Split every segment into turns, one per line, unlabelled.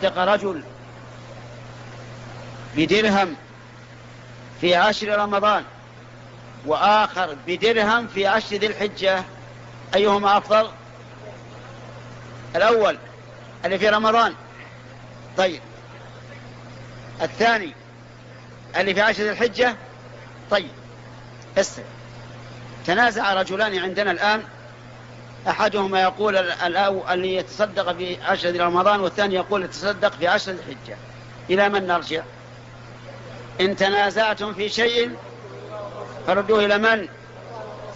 تصدق رجل بدرهم في 10 رمضان وآخر بدرهم في 10 ذي الحجة، أيهما أفضل؟ الأول اللي في رمضان. طيب الثاني اللي في 10 ذي الحجة. طيب اسمع، تنازع رجلان عندنا الآن، أحدهما يقول اللي يتصدق في 10 ذي رمضان، والثاني يقول يتصدق في 10 ذي الحجة. إلى من نرجع؟ إن تنازعتم في شيء فردوه إلى من؟ إلى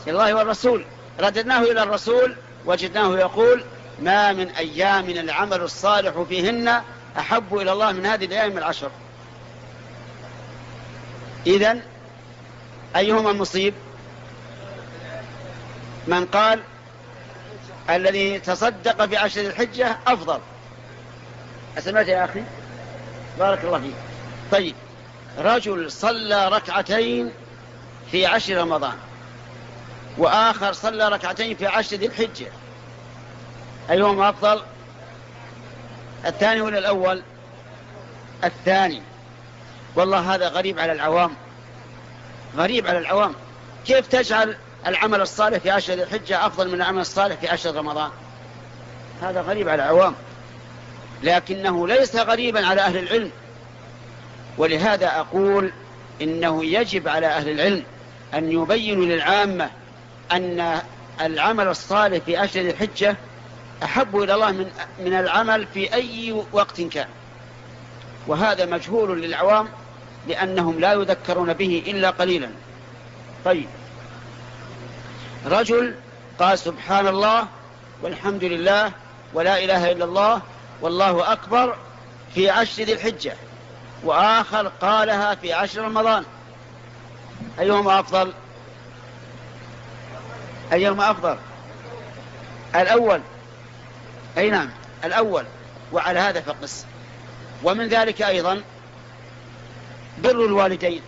الله والرسول. رددناه إلى الرسول وجدناه يقول ما من أيام العمل الصالح فيهن أحب إلى الله من هذه الأيام 10. إذن أيهما المصيب؟ من قال الذي تصدق في 10 ذي الحجة أفضل. أسمعت يا أخي؟ بارك الله فيك. طيب رجل صلى ركعتين في 10 رمضان وآخر صلى ركعتين في 10 ذي الحجة، أيهما أفضل؟ الثاني ولا الأول؟ الثاني. والله هذا غريب على العوام، غريب على العوام. كيف تجعل العمل الصالح في 10 ذي الحجة أفضل من العمل الصالح في 10 رمضان؟ هذا غريب على العوام، لكنه ليس غريبا على أهل العلم. ولهذا أقول إنه يجب على أهل العلم أن يبينوا للعامة أن العمل الصالح في 10 ذي الحجة أحب إلى الله من العمل في أي وقت كان، وهذا مجهول للعوام لأنهم لا يذكرون به إلا قليلا. طيب رجل قال سبحان الله والحمد لله ولا إله إلا الله والله أكبر في 10 ذي الحجة، وآخر قالها في 10 رمضان، أيهما أفضل؟ أيهما أفضل؟ الأول. أي نعم الأول. وعلى هذا فقس. ومن ذلك أيضا بر الوالدين.